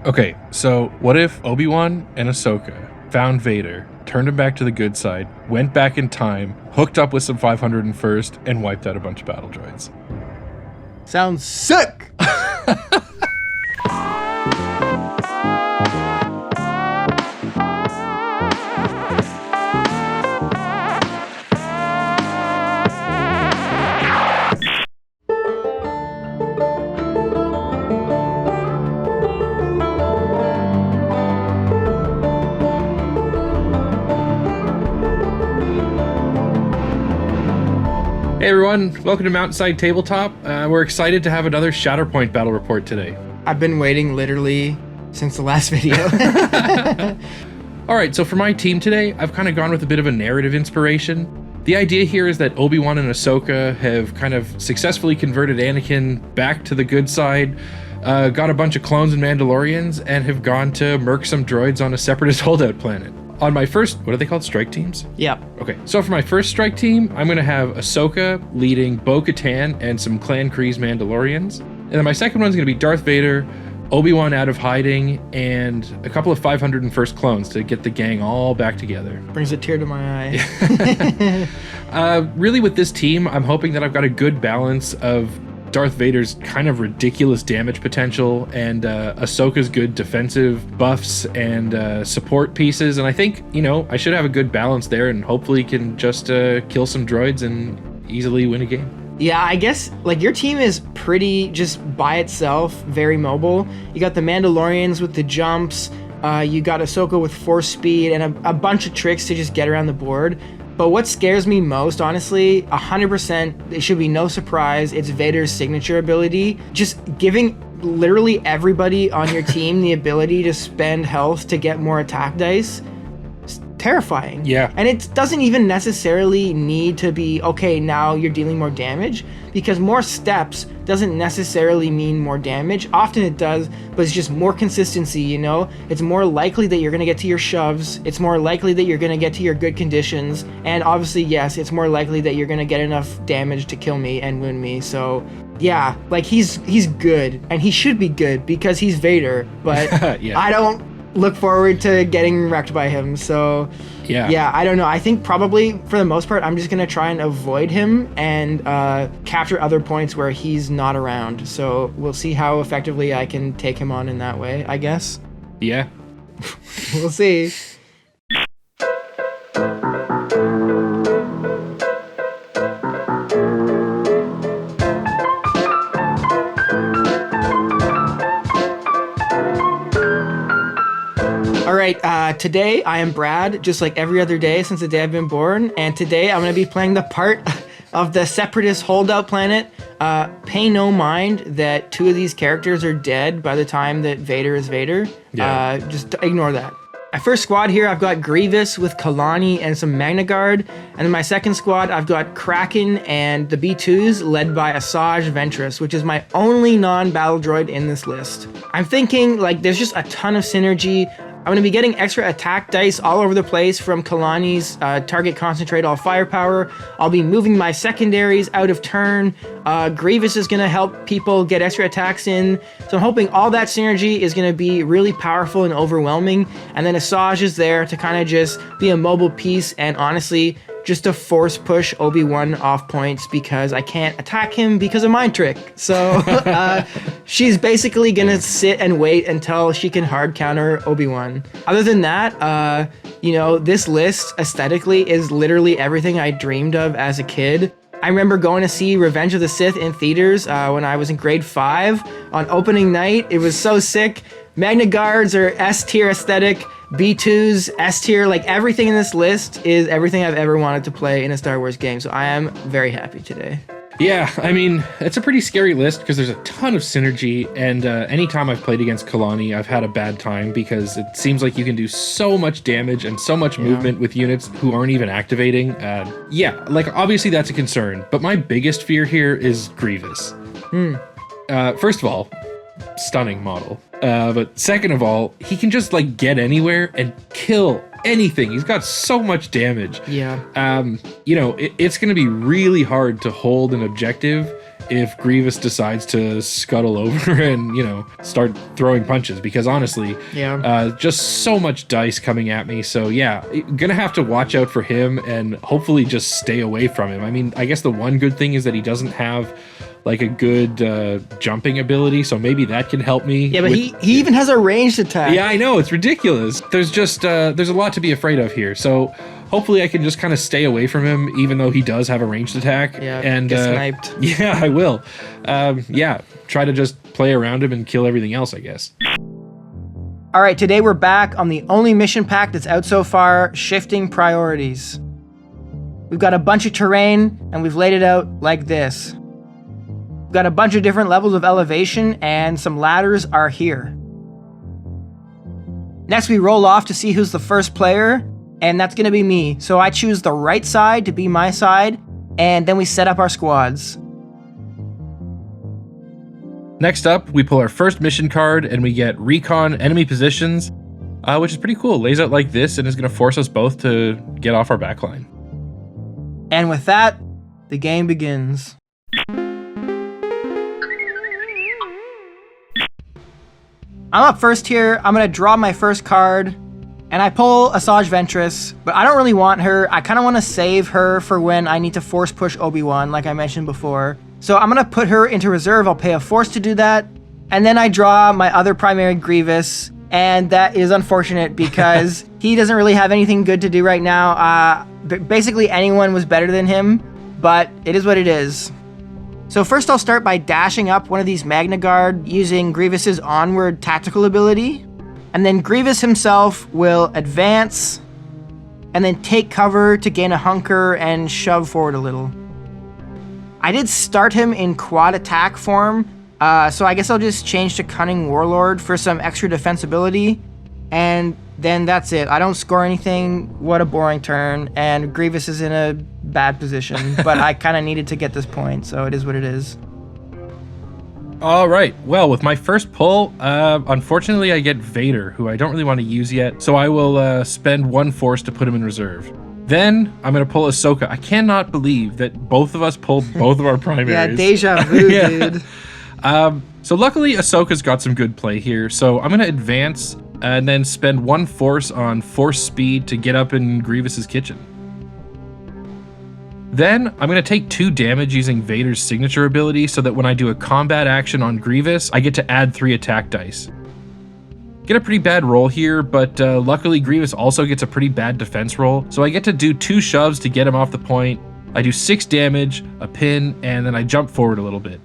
Okay, so what if Obi-Wan and Ahsoka found Vader, turned him back to the good side, went back in time, hooked up with some 501st, and wiped out a bunch of battle droids? Sounds sick! Hey everyone, welcome to Mountainside Tabletop. We're excited to have another Shatterpoint battle report today. I've been waiting literally since the last video. Alright, so for my team today, I've kind of gone with a bit of a narrative inspiration. The idea here is that Obi-Wan and Ahsoka have kind of successfully converted Anakin back to the good side, got a bunch of clones and Mandalorians, and have gone to murk some droids on a separatist holdout planet. On my first, what are they called? Strike teams? Yep. Okay, so for my first strike team, I'm going to have Ahsoka leading Bo-Katan and some Clan Kryze Mandalorians. And then my second one's going to be Darth Vader, Obi-Wan out of hiding, and a couple of 501st clones to get the gang all back together. Brings a tear to my eye. Really with this team, I'm hoping that I've got a good balance of Darth Vader's kind of ridiculous damage potential and Ahsoka's good defensive buffs and support pieces. And I think, I should have a good balance there and hopefully can just kill some droids and easily win a game. Yeah, I guess your team is pretty just by itself, very mobile. You got the Mandalorians with the jumps, you got Ahsoka with force speed and a bunch of tricks to just get around the board. But what scares me most, honestly, 100%, it should be no surprise, it's Vader's signature ability. Just giving literally everybody on your team the ability to spend health to get more attack dice. It's terrifying. Yeah. And it doesn't even necessarily need to be, okay, now you're dealing more damage, because more steps doesn't necessarily mean more damage. Often it does, but it's just more consistency, It's more likely that you're going to get to your shoves. It's more likely that you're going to get to your good conditions. And obviously, yes, it's more likely that you're going to get enough damage to kill me and win me. So, yeah, he's good. And he should be good because he's Vader. But yeah. I don't look forward to getting wrecked by him. So yeah, I don't know. I think probably for the most part, I'm just going to try and avoid him and capture other points where he's not around. So we'll see how effectively I can take him on in that way, I guess. Yeah. We'll see. All right, today I am Brad, just like every other day since the day I've been born, and today I'm going to be playing the part of the separatist holdout planet. Pay no mind that two of these characters are dead by the time that Vader is Vader. Yeah. Just ignore that. My first squad here, I've got Grievous with Kalani and some Magna Guard, and then my second squad, I've got Kraken and the B2s led by Asajj Ventress, which is my only non-battle droid in this list. I'm thinking there's just a ton of synergy. I'm going to be getting extra attack dice all over the place from Kalani's target concentrate all firepower. I'll be moving my secondaries out of turn. Grievous is going to help people get extra attacks in. So I'm hoping all that synergy is going to be really powerful and overwhelming. And then Asajj is there to kind of just be a mobile piece and honestly just to force push Obi-Wan off points because I can't attack him because of Mind Trick. So she's basically gonna sit and wait until she can hard counter Obi-Wan. Other than that, this list aesthetically is literally everything I dreamed of as a kid. I remember going to see Revenge of the Sith in theaters when I was in grade 5 on opening night. It was so sick. Magna Guards are S-tier aesthetic. B2s, S tier, everything in this list is everything I've ever wanted to play in a Star Wars game. So I am very happy today. Yeah, I mean, it's a pretty scary list because there's a ton of synergy, and anytime I've played against Kalani, I've had a bad time because it seems like you can do so much damage and so much movement with units who aren't even activating. Obviously that's a concern, but my biggest fear here is Grievous. First of all, stunning model. But second of all, he can just get anywhere and kill anything. He's got so much damage. Yeah. It's going to be really hard to hold an objective if Grievous decides to scuttle over and, you know, start throwing punches, because honestly, just so much dice coming at me. So yeah, gonna have to watch out for him and hopefully just stay away from him. I mean, I guess the one good thing is that he doesn't have like a good jumping ability, so maybe that can help me. Yeah, but he even has a ranged attack. Yeah, I know, it's ridiculous. There's just there's a lot to be afraid of here. So hopefully I can just kind of stay away from him, even though he does have a ranged attack. Yeah, and get sniped. Yeah, I will. Yeah, try to just play around him and kill everything else, I guess. All right, today we're back on the only mission pack that's out so far, Shifting Priorities. We've got a bunch of terrain, and we've laid it out like this. We've got a bunch of different levels of elevation, and some ladders are here. Next, we roll off to see who's the first player, and that's gonna be me. So I choose the right side to be my side, and then we set up our squads. Next up, we pull our first mission card, and we get Recon Enemy Positions, which is pretty cool. It lays out like this, and is gonna force us both to get off our backline. And with that, the game begins. I'm up first here. I'm gonna draw my first card, and I pull Asajj Ventress, but I don't really want her. I kind of want to save her for when I need to force push Obi-Wan, like I mentioned before. So I'm gonna put her into reserve. I'll pay a force to do that, and then I draw my other primary Grievous, and that is unfortunate because he doesn't really have anything good to do right now. Basically anyone was better than him, but it is what it is. So first I'll start by dashing up one of these Magna Guard using Grievous's onward tactical ability. And then Grievous himself will advance and then take cover to gain a hunker and shove forward a little. I did start him in quad attack form, so I guess I'll just change to Cunning Warlord for some extra defensibility. And then that's it. I don't score anything. What a boring turn. And Grievous is in a bad position, but I kind of needed to get this point, so it is what it is. All right. Well, with my first pull, unfortunately, I get Vader, who I don't really want to use yet, so I will spend one force to put him in reserve. Then I'm going to pull Ahsoka. I cannot believe that both of us pulled both of our primaries. Yeah, deja vu, dude. So luckily, Ahsoka's got some good play here, so I'm going to advance and then spend one force on force speed to get up in Grievous's kitchen. Then I'm going to take 2 damage using Vader's signature ability so that when I do a combat action on Grievous, I get to add 3 attack dice. Get a pretty bad roll here, but luckily Grievous also gets a pretty bad defense roll, so I get to do 2 shoves to get him off the point. I do 6 damage, a pin, and then I jump forward a little bit.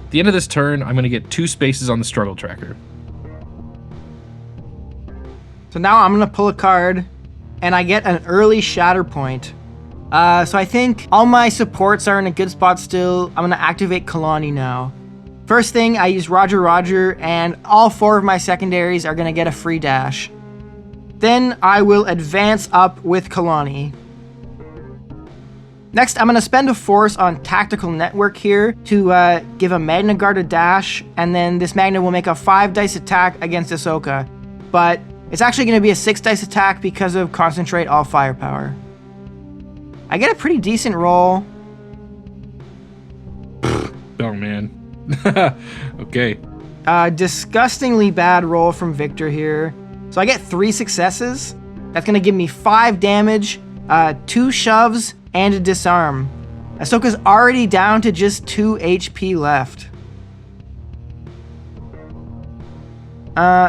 At the end of this turn, I'm going to get 2 spaces on the struggle tracker. So now I'm going to pull a card, and I get an early Shatterpoint. So I think all my supports are in a good spot still. I'm going to activate Kalani now. First thing, I use Roger, and all 4 of my secondaries are going to get a free dash. Then I will advance up with Kalani. Next, I'm going to spend a force on Tactical Network here to give a Magna Guard a dash, and then this Magna will make a 5 dice attack against Ahsoka. But it's actually going to be a 6 dice attack because of Concentrate All Firepower. I get a pretty decent roll. Oh man. Okay. Disgustingly bad roll from Victor here. So I get 3 successes. That's going to give me 5 damage, 2 shoves, and a disarm. Ahsoka's already down to just 2 HP left.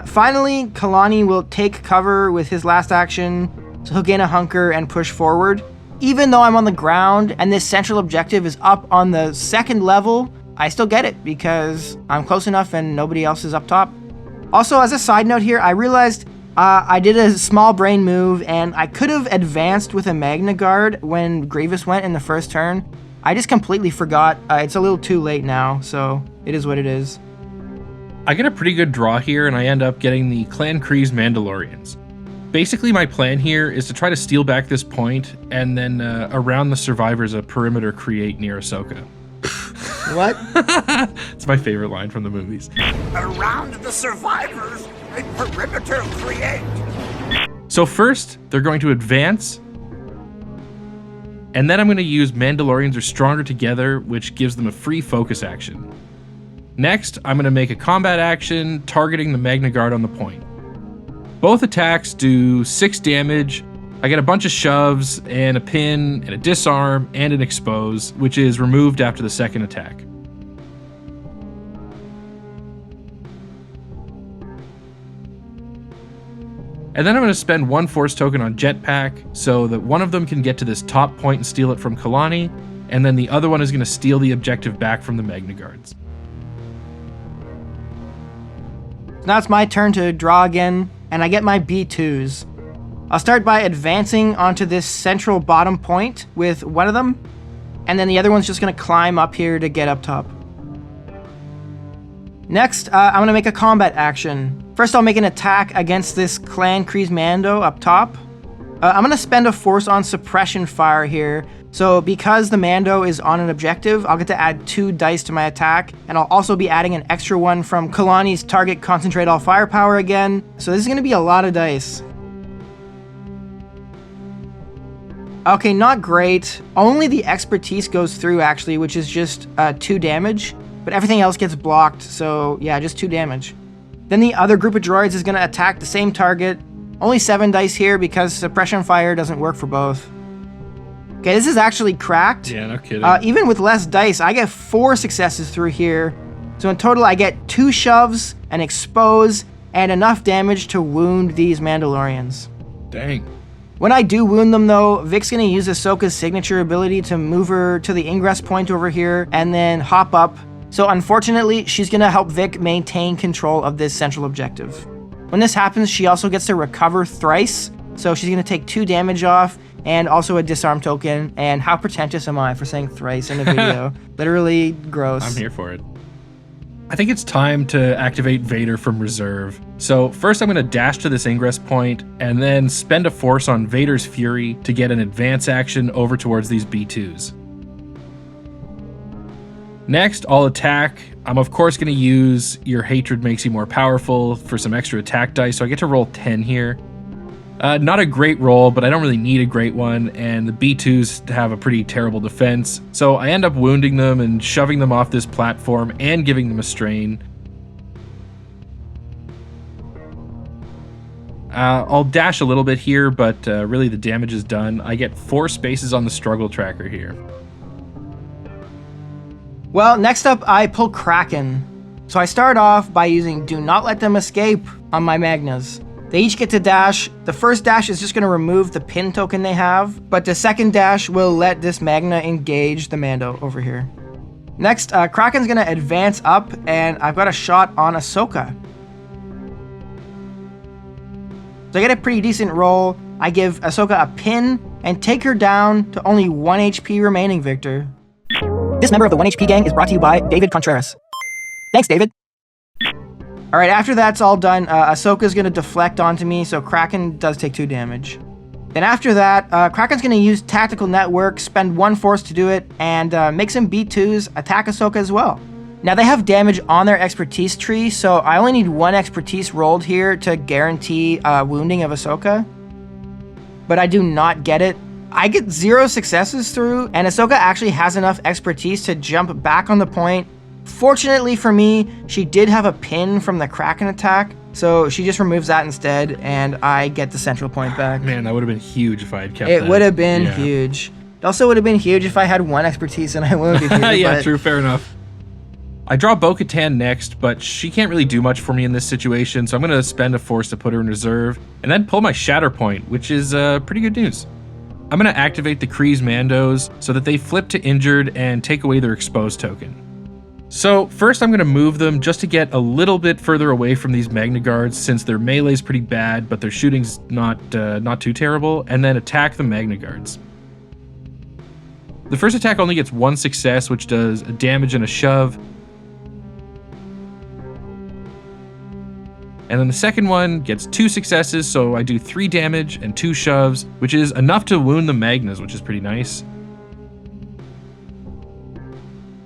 Finally, Kalani will take cover with his last action, so he'll gain a hunker and push forward. Even though I'm on the ground and this central objective is up on the 2nd level, I still get it because I'm close enough and nobody else is up top. Also, as a side note here, I realized I did a small brain move and I could have advanced with a Magna Guard when Grievous went in the first turn. I just completely forgot. It's a little too late now, so it is what it is. I get a pretty good draw here, and I end up getting the Clan Kryze Mandalorians. Basically, my plan here is to try to steal back this point, and then around the survivors a perimeter create near Ahsoka. What? It's my favorite line from the movies. Around the survivors, a perimeter create. So first, they're going to advance, And then I'm going to use Mandalorians are stronger together, which gives them a free focus action. Next, I'm going to make a combat action targeting the Magna Guard on the point. Both attacks do 6 damage. I get a bunch of shoves and a pin and a disarm and an expose, which is removed after the second attack. And then I'm going to spend 1 force token on Jetpack so that one of them can get to this top point and steal it from Kalani, and then the other one is going to steal the objective back from the Magna Guards. Now it's my turn to draw again, and I get my B2s. I'll start by advancing onto this central bottom point with one of them, and then the other one's just going to climb up here to get up top. Next, I'm going to make a combat action. First, I'll make an attack against this Clan Kryze Mando up top. I'm going to spend a force on suppression fire here. So because the Mando is on an objective, I'll get to add 2 dice to my attack, and I'll also be adding an extra one from Kalani's target concentrate all firepower again. So this is going to be a lot of dice. Okay, not great. Only the expertise goes through actually, which is just 2 damage, but everything else gets blocked, so yeah, just 2 damage. Then the other group of droids is going to attack the same target. Only 7 dice here because suppression fire doesn't work for both. Okay, this is actually cracked. Yeah, no kidding. Even with less dice, I get 4 successes through here. So in total, I get 2 shoves, an expose, and enough damage to wound these Mandalorians. Dang. When I do wound them though, Vic's gonna use Ahsoka's signature ability to move her to the ingress point over here and then hop up. So unfortunately, she's gonna help Vic maintain control of this central objective. When this happens, she also gets to recover thrice. So she's gonna take 2 damage off and also a disarm token. And how pretentious am I for saying thrice in a video? Literally gross. I'm here for it. I think it's time to activate Vader from reserve. So first I'm going to dash to this ingress point and then spend a force on Vader's Fury to get an advance action over towards these B2s. Next, I'll attack. I'm of course going to use Your Hatred Makes You More Powerful for some extra attack dice, so I get to roll 10 here. Not a great roll, but I don't really need a great one, and the B2s have a pretty terrible defense, so I end up wounding them and shoving them off this platform and giving them a strain. I'll dash a little bit here, but really the damage is done. I get 4 spaces on the struggle tracker here. Well, next up, I pull Kraken. So I start off by using Do Not Let Them Escape on my Magnas. They each get to dash. The first dash is just going to remove the pin token they have, but the second dash will let this Magna engage the Mando over here. Next, Kraken's going to advance up, and I've got a shot on Ahsoka. So I get a pretty decent roll. I give Ahsoka a pin and take her down to only 1 HP remaining, Victor. This member of the 1 HP gang is brought to you by David Contreras. Thanks, David. All right, after that's all done, Ahsoka's going to deflect onto me, so Kraken does take 2 damage. Then after that, Kraken's going to use Tactical Network, spend 1 force to do it, and make some B2s attack Ahsoka as well. Now, they have damage on their expertise tree, so I only need 1 expertise rolled here to guarantee wounding of Ahsoka. But I do not get it. I get 0 successes through, and Ahsoka actually has enough expertise to jump back on the point. Fortunately for me, she did have a pin from the Kraken attack, so she just removes that instead, and I get the central point back. Man, that would have been huge if I had kept that. It would have been huge. It also would have been huge if I had 1 expertise and I wounded you. Yeah, true, fair enough. I draw Bo-Katan next, but she can't really do much for me in this situation, so I'm going to spend a force to put her in reserve, and then pull my Shatterpoint, which is pretty good news. I'm going to activate the Kryze Mandos so that they flip to injured and take away their exposed token. So first I'm going to move them just to get a little bit further away from these Magna Guards since their melee's pretty bad, but their shooting's not too terrible, and then attack the Magna Guards. The first attack only gets 1 success, which does a damage and a shove. And then the second one gets 2 successes, so I do 3 damage and 2 shoves, which is enough to wound the Magnas, which is pretty nice.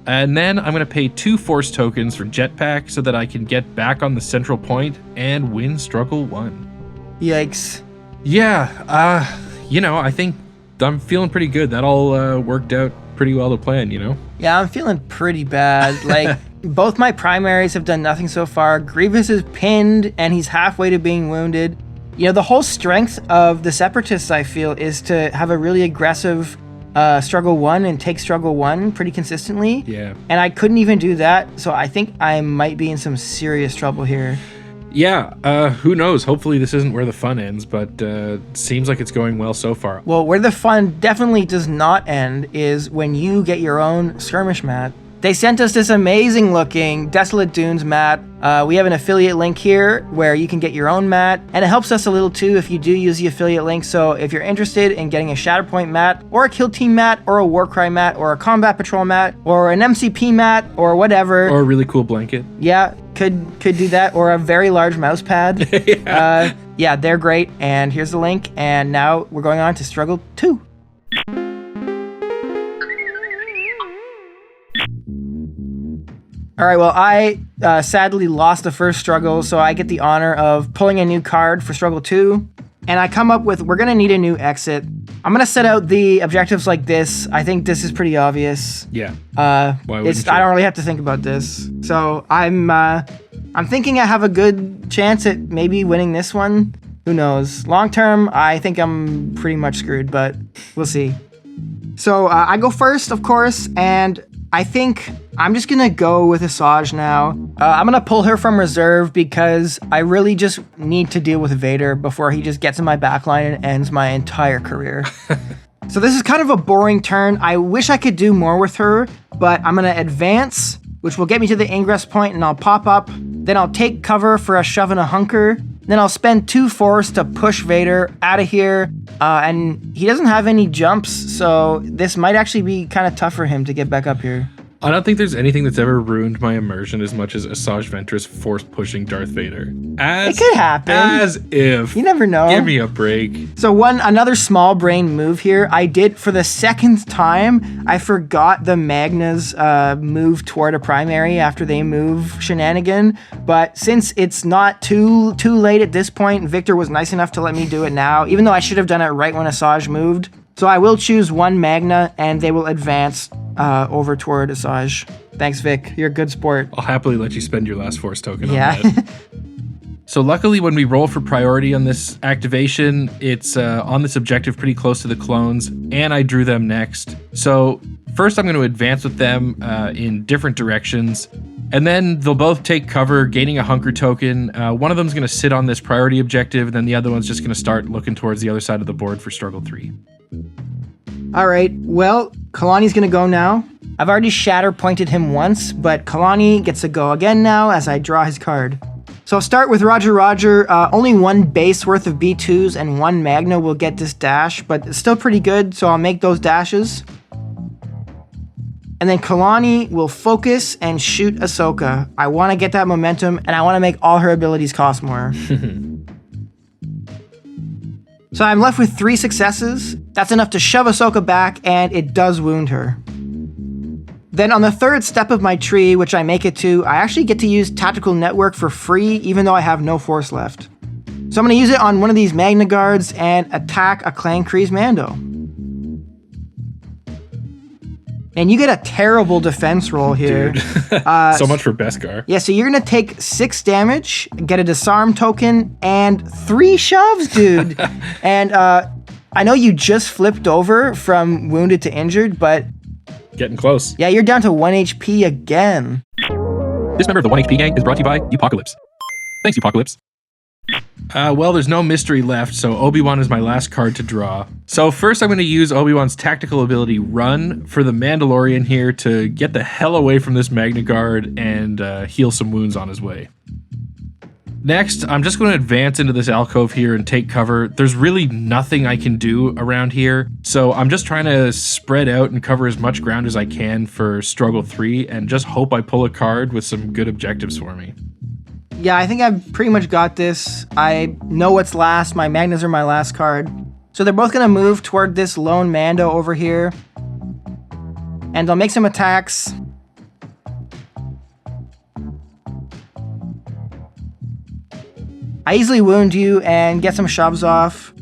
And then I'm going to pay 2 force tokens for Jetpack so that I can get back on the central point and win Struggle 1. Yikes. Yeah, I think I'm feeling pretty good. That all worked out pretty well to plan, you know? Yeah, I'm feeling pretty bad. Like, both my primaries have done nothing so far. Grievous is pinned, and he's halfway to being wounded. You know, the whole strength of the Separatists, I feel, is to have a really aggressive struggle 1 and take struggle 1 pretty consistently. Yeah. And I couldn't even do that, so I think I might be in some serious trouble here. Yeah, who knows? Hopefully this isn't where the fun ends, but seems like it's going well so far. Well, where the fun definitely does not end is when you get your own skirmish mat. They sent us this amazing looking Desolate Dunes mat. We have an affiliate link here where you can get your own mat, and it helps us a little too if you do use the affiliate link. So if you're interested in getting a Shatterpoint mat, or a Kill Team mat, or a Warcry mat, or a Combat Patrol mat, or an MCP mat, or whatever. Or a really cool blanket. Yeah, could do that, or a very large mouse pad. Yeah, they're great, and here's the link, and now we're going on to Struggle 2. All right, well, I sadly lost the first struggle, so I get the honor of pulling a new card for Struggle 2. And I come up with, we're going to need a new exit. I'm going to set out the objectives like this. I think this is pretty obvious. Yeah. I don't really have to think about this. So I'm thinking I have a good chance at maybe winning this one. Who knows? Long term, I think I'm pretty much screwed, but we'll see. So I go first, of course, and I think I'm just gonna go with Asajj now. I'm gonna pull her from reserve because I really just need to deal with Vader before he just gets in my backline and ends my entire career. So this is kind of a boring turn. I wish I could do more with her, but I'm gonna advance, which will get me to the ingress point, and I'll pop up. Then I'll take cover for a shove and a hunker. Then I'll spend 2 force to push Vader out of here. And he doesn't have any jumps, so this might actually be kind of tough for him to get back up here. I don't think there's anything that's ever ruined my immersion as much as Asajj Ventress force pushing Darth Vader. It could happen. As if. You never know. Give me a break. So another small brain move here. I did, for the second time, I forgot the Magna's move toward a primary after they move shenanigan. But since it's not too late at this point, Victor was nice enough to let me do it now, even though I should have done it right when Asajj moved. So I will choose one Magna, and they will advance over toward Asajj. Thanks, Vic. You're a good sport. I'll happily let you spend your last force token on Yeah. that. So luckily, when we roll for priority on this activation, it's on this objective pretty close to the clones, and I drew them next. So first I'm going to advance with them in different directions, and then they'll both take cover, gaining a hunker token. One of them's going to sit on this priority objective, and then the other one's just going to start looking towards the other side of the board for Struggle 3. All right, well, Kalani's gonna go now. I've already Shatterpointed him once, but Kalani gets to go again now as I draw his card. So I'll start with Roger Roger. Only 1 base worth of B2s and 1 Magna will get this dash, but it's still pretty good, so I'll make those dashes. And then Kalani will focus and shoot Ahsoka. I want to get that momentum, and I want to make all her abilities cost more. So I'm left with 3 successes. That's enough to shove Ahsoka back, and it does wound her. Then on the 3rd step of my tree, which I make it to, I actually get to use Tactical Network for free, even though I have no force left. So I'm going to use it on one of these Magna Guards and attack a Clan Kryze Mando. And you get a terrible defense roll here. Dude. So much for Beskar. Yeah, so you're going to take 6 damage, get a disarm token, and 3 shoves, dude. And I know you just flipped over from wounded to injured, but... Getting close. Yeah, you're down to 1 HP again. This member of the 1 HP gang is brought to you by Apocalypse. Thanks, Apocalypse. Well, there's no mystery left, so Obi-Wan is my last card to draw. So first I'm going to use Obi-Wan's tactical ability Run for the Mandalorian here to get the hell away from this Magna Guard and heal some wounds on his way. Next, I'm just going to advance into this alcove here and take cover. There's really nothing I can do around here, so I'm just trying to spread out and cover as much ground as I can for Struggle 3 and just hope I pull a card with some good objectives for me. Yeah, I think I've pretty much got this. I know what's last. My Magnas are my last card. So they're both going to move toward this lone Mando over here. And they'll make some attacks. I easily wound you and get some shoves off.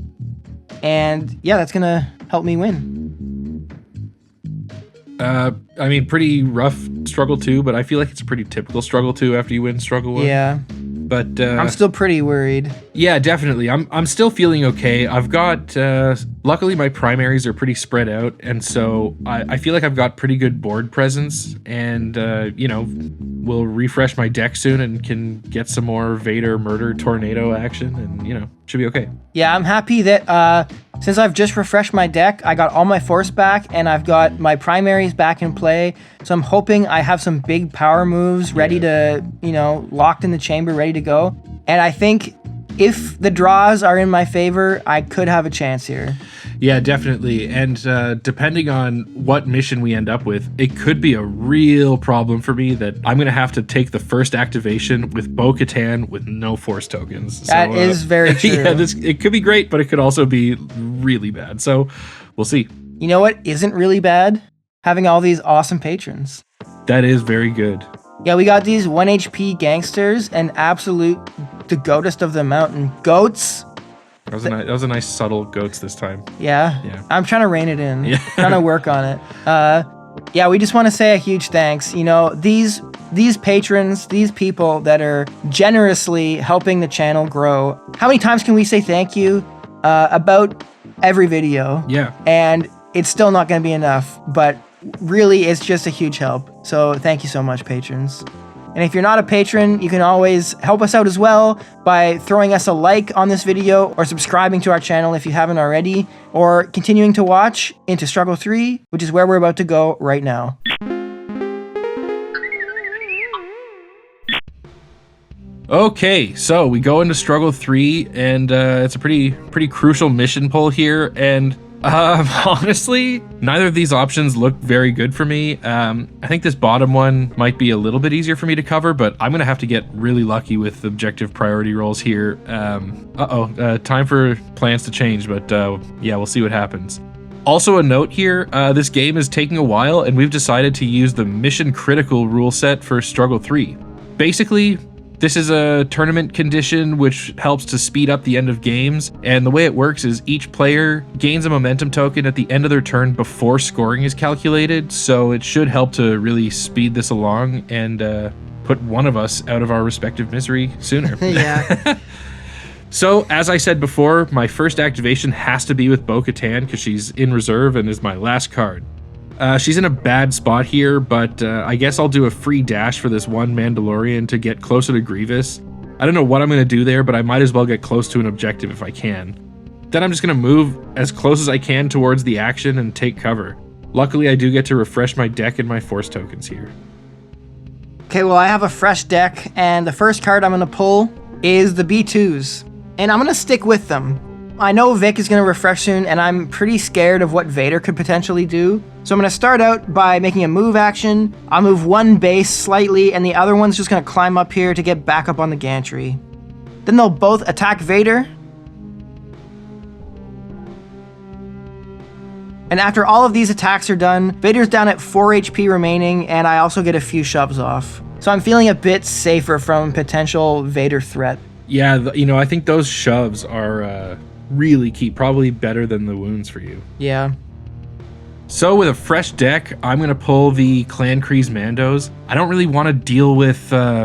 And yeah, that's going to help me win? I mean, pretty rough struggle 2, but I feel like it's a pretty typical struggle 2 after you win struggle 1. Yeah. But I'm still pretty worried. Yeah, definitely. I'm still feeling okay. I've got luckily my primaries are pretty spread out, and so I feel like I've got pretty good board presence, and we'll refresh my deck soon and can get some more Vader murder tornado action, and should be okay. Yeah, I'm happy that since I've just refreshed my deck, I got all my force back and I've got my primaries back in play. So I'm hoping I have some big power moves ready to, locked in the chamber, ready to go. And I think if the draws are in my favor, I could have a chance here. Yeah, definitely. And depending on what mission we end up with, it could be a real problem for me that I'm going to have to take the first activation with Bo-Katan with no force tokens. That is very true. Yeah, it could be great, but it could also be really bad. So we'll see. You know what isn't really bad? Having all these awesome patrons. That is very good. Yeah, we got these 1 HP gangsters and absolute the goatest of the mountain goats. That was a nice subtle goats this time. Yeah. I'm trying to rein it in. Yeah. Trying to work on it. Yeah, we just want to say a huge thanks. These patrons, these people that are generously helping the channel grow. How many times can we say thank you? About every video. Yeah. And it's still not going to be enough, but really it's just a huge help. So thank you so much, patrons. And if you're not a patron, you can always help us out as well by throwing us a like on this video or subscribing to our channel if you haven't already, or continuing to watch into Struggle 3, which is where we're about to go right now. Okay, so we go into Struggle 3, and it's a pretty crucial mission pull here, and honestly, neither of these options look very good for me. I think this bottom one might be a little bit easier for me to cover, but I'm gonna have to get really lucky with objective priority rolls here. Time for plans to change, but yeah, we'll see what happens. Also a note here, this game is taking a while, and we've decided to use the mission critical rule set for Struggle 3. Basically, this is a tournament condition which helps to speed up the end of games, and the way it works is each player gains a momentum token at the end of their turn before scoring is calculated, so it should help to really speed this along and put one of us out of our respective misery sooner. Yeah. So, as I said before, my first activation has to be with Bo-Katan because she's in reserve and is my last card. She's in a bad spot here, but I guess I'll do a free dash for this one Mandalorian to get closer to Grievous. I don't know what I'm going to do there, but I might as well get close to an objective if I can. Then I'm just going to move as close as I can towards the action and take cover. Luckily, I do get to refresh my deck and my force tokens here. Okay, well, I have a fresh deck, and the first card I'm going to pull is the B2s, and I'm going to stick with them. I know Vic is going to refresh soon, and I'm pretty scared of what Vader could potentially do. So I'm going to start out by making a move action. I'll move one base slightly, and the other one's just going to climb up here to get back up on the gantry. Then they'll both attack Vader. And after all of these attacks are done, Vader's down at 4 HP remaining, and I also get a few shoves off. So I'm feeling a bit safer from potential Vader threat. Yeah, I think those shoves are really key, probably better than the wounds for you. Yeah. So with a fresh deck, I'm going to pull the Clan Kreese Mandos. I don't really want to deal with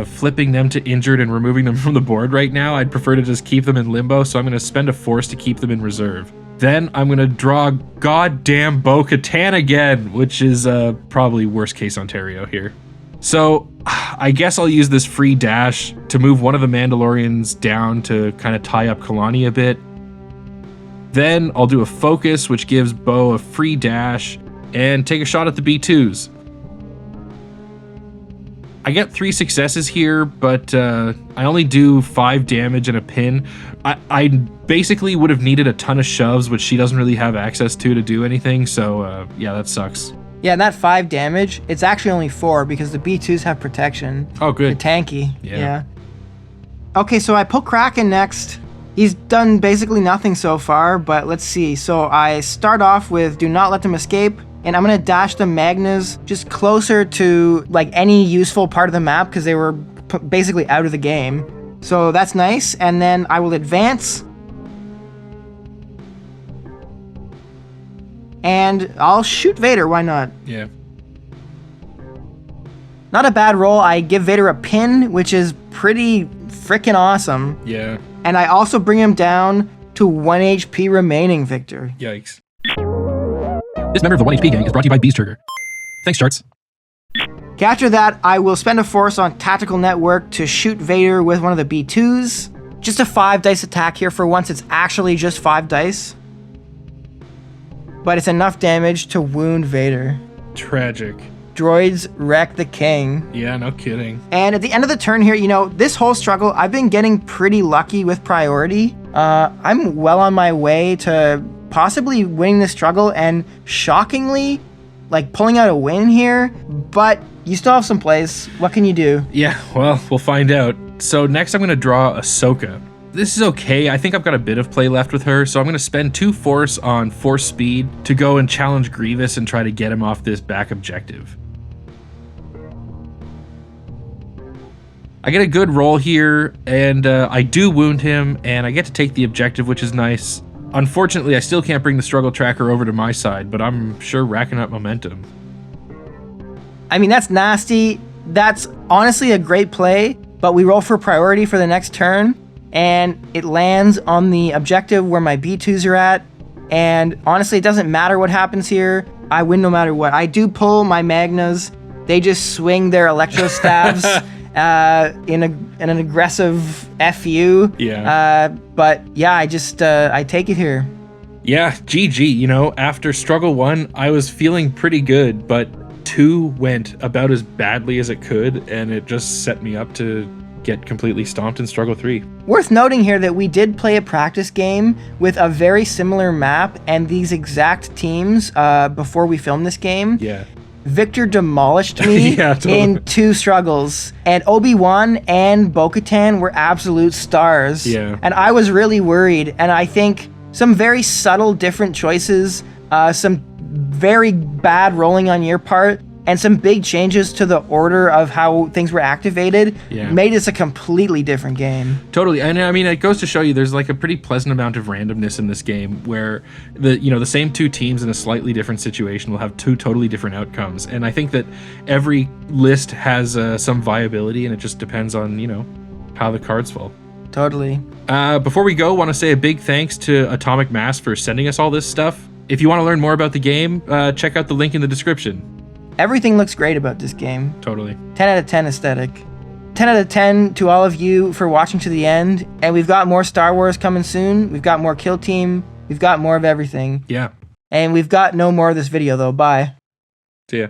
flipping them to injured and removing them from the board right now. I'd prefer to just keep them in limbo, so I'm going to spend a force to keep them in reserve. Then I'm going to draw goddamn Bo-Katan again, which is probably worst case Ontario here. So I guess I'll use this free dash to move one of the Mandalorians down to kind of tie up Kalani a bit. Then I'll do a focus, which gives Bo a free dash, and take a shot at the B2s. I get 3 successes here, but I only do 5 damage and a pin. I basically would have needed a ton of shoves, which she doesn't really have access to do anything, so yeah, that sucks. Yeah, and that 5 damage, it's actually only 4 because the B2s have protection. Oh, good. They're tanky. Yeah. Okay, so I pull Kraken next. He's done basically nothing so far, but let's see. So I start off with Do Not Let Them Escape, and I'm going to dash the Magnas just closer to like any useful part of the map because they were basically out of the game. So that's nice, and then I will advance. And I'll shoot Vader, why not? Yeah. Not a bad roll. I give Vader a pin, which is pretty freaking awesome. Yeah. And I also bring him down to 1 HP remaining, Victor. Yikes. This member of the 1 HP gang is brought to you by Beast Trigger. Thanks, Charts. After that, I will spend a force on Tactical Network to shoot Vader with one of the B2s. Just a 5 dice attack here. For once, it's actually just 5 dice. But it's enough damage to wound Vader. Tragic. Droids wreck the king. Yeah, no kidding. And at the end of the turn here, this whole struggle, I've been getting pretty lucky with priority. I'm well on my way to possibly winning this struggle and shockingly, pulling out a win here. But you still have some plays. What can you do? Yeah, well, we'll find out. So next I'm going to draw Ahsoka. This is okay. I think I've got a bit of play left with her, so I'm going to spend 2 force on force speed to go and challenge Grievous and try to get him off this back objective. I get a good roll here, and I do wound him, and I get to take the objective, which is nice. Unfortunately, I still can't bring the struggle tracker over to my side, but I'm sure racking up momentum. I mean, that's nasty. That's honestly a great play, but we roll for priority for the next turn, and it lands on the objective where my B2s are at, and honestly, it doesn't matter what happens here. I win no matter what. I do pull my Magnas. They just swing their electro stabs. In an aggressive FU. Yeah. But yeah, I take it here. Yeah, GG. After struggle 1, I was feeling pretty good, but 2 went about as badly as it could, and it just set me up to get completely stomped in struggle 3. Worth noting here that we did play a practice game with a very similar map and these exact teams before we filmed this game. Yeah. Victor demolished me Yeah, totally. in 2 struggles. And Obi-Wan and Bo-Katan were absolute stars. Yeah. And I was really worried. And I think some very subtle different choices, some very bad rolling on your part, and some big changes to the order of how things were activated made this a completely different game. Totally. And I mean, it goes to show you there's a pretty pleasant amount of randomness in this game where the same 2 teams in a slightly different situation will have 2 totally different outcomes. And I think that every list has some viability, and it just depends on, how the cards fall. Totally. Before we go, I want to say a big thanks to Atomic Mass for sending us all this stuff. If you want to learn more about the game, check out the link in the description. Everything looks great about this game. Totally. 10 out of 10 aesthetic. 10 out of 10 to all of you for watching to the end. And we've got more Star Wars coming soon. We've got more Kill Team. We've got more of everything. Yeah. And we've got no more of this video, though. Bye. See ya.